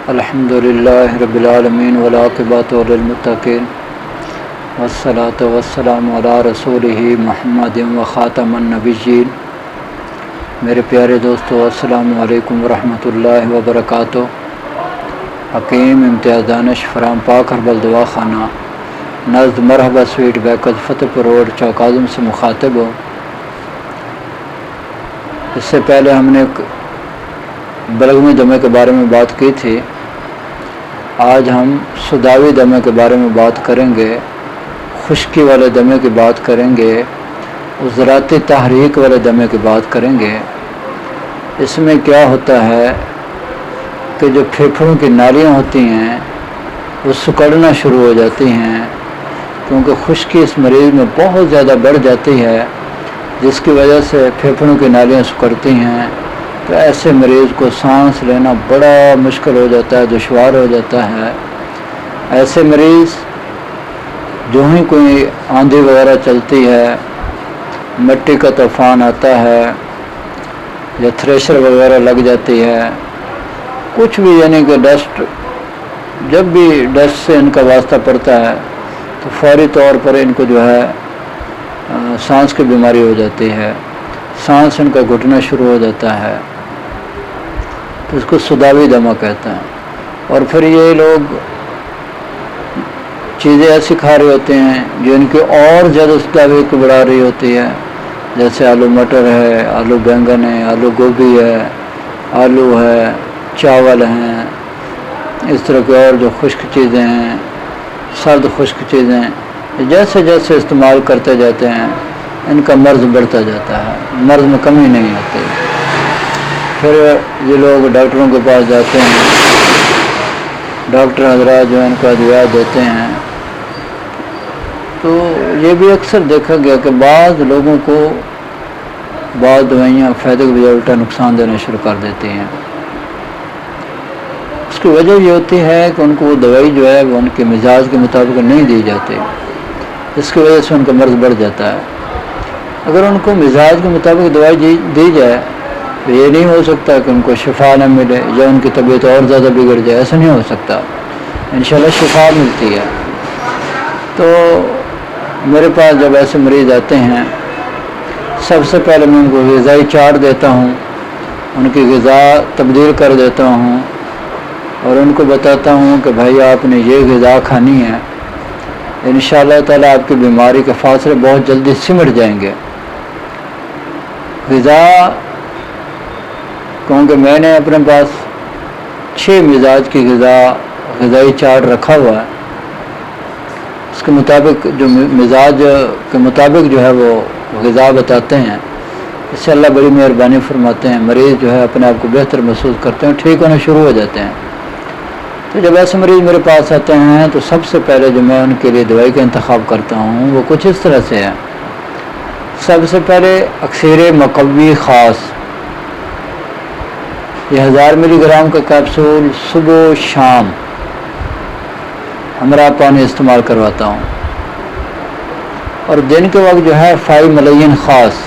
الحمدللہ رب العالمین والعاقبۃ للمتقین والصلاۃ والسلام علی رسولہ محمد و خاتم النبیین۔ میرے پیارے دوستو، السلام علیکم ورحمۃ اللہ وبرکاتہ۔ حکیم امتیاز دانش فرام پاک ہربل دوا خانہ نزد مرحبا سویٹ بیکز فتح پور روڈ چوک اعظم سے مخاطب ہو۔ اس سے پہلے ہم نے بلغمی دمے کے بارے میں بات کی تھی۔ آج ہم سوداوی دمے کے بارے میں بات کریں گے، خشکی والے دمے کی بات کریں گے، عضلاتی تحریک والے دمے کی بات کریں گے۔ اس میں کیا ہوتا ہے کہ جو پھیپھڑوں کی نالیاں ہوتی ہیں وہ سکڑنا شروع ہو جاتی ہیں، کیونکہ خشکی اس مریض میں بہت زیادہ بڑھ جاتی ہے، جس کی وجہ سے پھیپھڑوں کی نالیاں سکڑتی ہیں۔ تو ایسے مریض کو سانس لینا بڑا مشکل ہو جاتا ہے، دشوار ہو جاتا ہے۔ ایسے مریض جو ہی کوئی آندھی وغیرہ چلتی ہے، مٹی کا طوفان آتا ہے یا تھریشر وغیرہ لگ جاتی ہے، کچھ بھی یعنی کہ ڈسٹ، جب بھی ڈسٹ سے ان کا واسطہ پڑتا ہے تو فوری طور پر ان کو جو ہے سانس کی بیماری ہو جاتی ہے، سانس ان کا گھٹنا شروع ہو جاتا ہے، تو اس کو سوداوی دمہ کہتے ہیں۔ اور پھر یہ لوگ چیزیں ایسی کھا رہے ہوتے ہیں جو ان کی اور زیادہ سوداوی کو بڑھا رہی ہوتی ہے، جیسے آلو مٹر ہے، آلو بینگن ہے، آلو گوبھی ہے، آلو ہے، چاول ہیں، اس طرح کی اور جو خشک چیزیں ہیں، سرد خشک چیزیں، جیسے جیسے استعمال کرتے جاتے ہیں ان کا مرض بڑھتا جاتا ہے، مرض میں کمی نہیں آتی۔ پھر یہ لوگ ڈاکٹروں کے پاس جاتے ہیں، ڈاکٹر حضرات جو ان کو ادویات دیتے ہیں، تو یہ بھی اکثر دیکھا گیا کہ بعض لوگوں کو بعض دوائیاں فائدے کے بجائے الٹا نقصان دینا شروع کر دیتی ہیں۔ اس کی وجہ یہ ہوتی ہے کہ ان کو وہ دوائی جو ہے وہ ان کے مزاج کے مطابق نہیں دی جاتی، اس کی وجہ سے ان کا مرض بڑھ جاتا ہے۔ اگر ان کو مزاج کے مطابق دوائی دی جائے تو یہ نہیں ہو سکتا کہ ان کو شفا نہ ملے یا ان کی طبیعت اور زیادہ بگڑ جائے، ایسا نہیں ہو سکتا، انشاءاللہ شفا ملتی ہے۔ تو میرے پاس جب ایسے مریض آتے ہیں، سب سے پہلے میں ان کو غذائی چارٹ دیتا ہوں، ان کی غذا تبدیل کر دیتا ہوں اور ان کو بتاتا ہوں کہ بھائی آپ نے یہ غذا کھانی ہے، انشاءاللہ تعالیٰ آپ کی بیماری کے فاصلے بہت جلدی سمٹ جائیں گے۔ غذا، کیونکہ میں نے اپنے پاس 6 مزاج کی غذائی چارٹ رکھا ہوا ہے، اس کے مطابق جو مزاج کے مطابق جو ہے وہ غذا بتاتے ہیں، اس سے اللہ بڑی مہربانی فرماتے ہیں، مریض جو ہے اپنے آپ کو بہتر محسوس کرتے ہیں، ٹھیک ہونا شروع ہو جاتے ہیں۔ تو جب ایسے مریض میرے پاس آتے ہیں تو سب سے پہلے جو میں ان کے لیے دوائی کا انتخاب کرتا ہوں وہ کچھ اس طرح سے ہے۔ سب سے پہلے اکسیر مقوی خاص، یہ 1000 ملی گرام کا کیپسول صبح و شام ہمراہ پانی استعمال کرواتا ہوں، اور دن کے وقت جو ہے 5 ملین خاص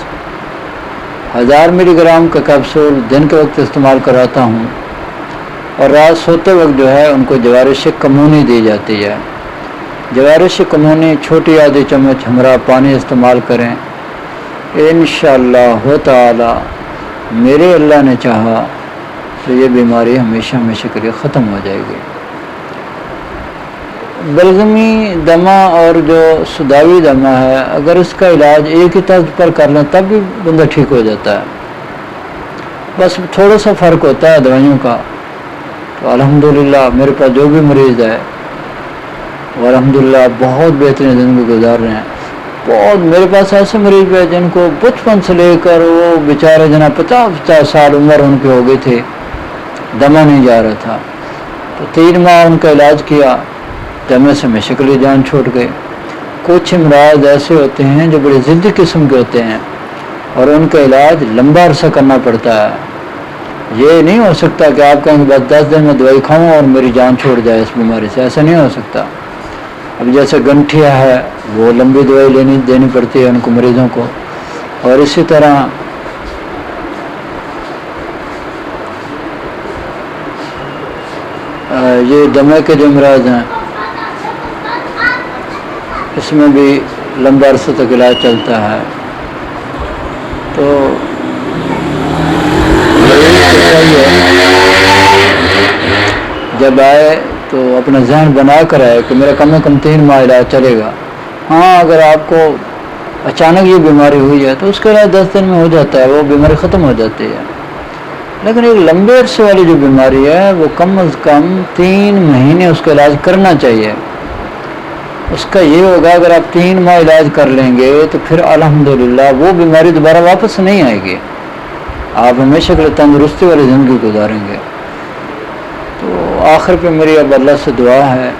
1000 ملی گرام کا کیپسول دن کے وقت استعمال کراتا ہوں، اور رات سوتے وقت جو ہے ان کو جوارش کمونی دی جاتی ہے۔ جوارش کمونی چھوٹی آدھی چمچ ہمراہ پانی استعمال کریں، انشاءاللہ تعالی میرے اللہ نے چاہا تو یہ بیماری ہمیشہ ہمیشہ کے لیے ختم ہو جائے گی۔ بلغمی دمہ اور جو سوداوی دمہ ہے، اگر اس کا علاج ایک ہی طرز پر کر لیں تب بھی بندہ ٹھیک ہو جاتا ہے، بس تھوڑا سا فرق ہوتا ہے دوائیوں کا۔ تو الحمدللہ میرے پاس جو بھی مریض ہے وہ الحمدللہ بہت بہترین زندگی گزار رہے ہیں۔ بہت میرے پاس ایسے مریض ہیں جن کو بچپن سے لے کر وہ بیچارے جناب 50 سال عمر ان کی ہو گئی تھی، دمہ نہیں جا رہا تھا، تو 3 ماہ ان کا علاج کیا، دمے سے شکلی جان چھوٹ گئے۔ کچھ امراض ایسے ہوتے ہیں جو بڑی ضدی قسم کے ہوتے ہیں اور ان کا علاج لمبا عرصہ کرنا پڑتا ہے۔ یہ نہیں ہو سکتا کہ آپ کہیں بس 10 دن میں دوائی کھاؤں اور میری جان چھوڑ جائے اس بیماری سے، ایسا نہیں ہو سکتا۔ اب جیسے گنٹھیا ہے وہ لمبی دوائی دینی پڑتی ہے ان کو، مریضوں کو، اور اسی طرح یہ دمے کے جو امراض ہیں اس میں بھی لمبا عرصہ تک علاج چلتا ہے، تو چاہیے جب آئے تو اپنا ذہن بنا کر آئے کہ میرا کم از کم 3 ماہ علاج چلے گا۔ ہاں اگر آپ کو اچانک یہ بیماری ہوئی ہے تو اس کا علاج 10 دن میں ہو جاتا ہے، وہ بیماری ختم ہو جاتی ہے، لیکن ایک لمبے عرصے والی جو بیماری ہے وہ کم از کم 3 مہینے اس کا علاج کرنا چاہیے۔ اس کا یہ ہوگا اگر آپ 3 ماہ علاج کر لیں گے تو پھر الحمدللہ وہ بیماری دوبارہ واپس نہیں آئے گی، آپ ہمیشہ کے لیے تندرستی والی زندگی گزاریں گے۔ تو آخر پہ میری اب اللہ سے دعا ہے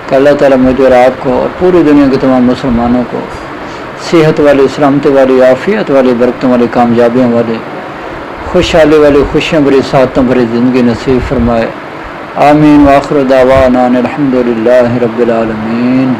کہ اللہ تعالیٰ مجھے اور آپ کو اور پوری دنیا کے تمام مسلمانوں کو صحت والی، سلامتی والی، عافیت والی، برکتوں والی، کامیابیوں والی، خوشحالی والی، خوشیاں بری، سعادتوں بری زندگی نصیب فرمائے۔ آمین۔ وآخر دعوانا الحمدللہ رب العالمین۔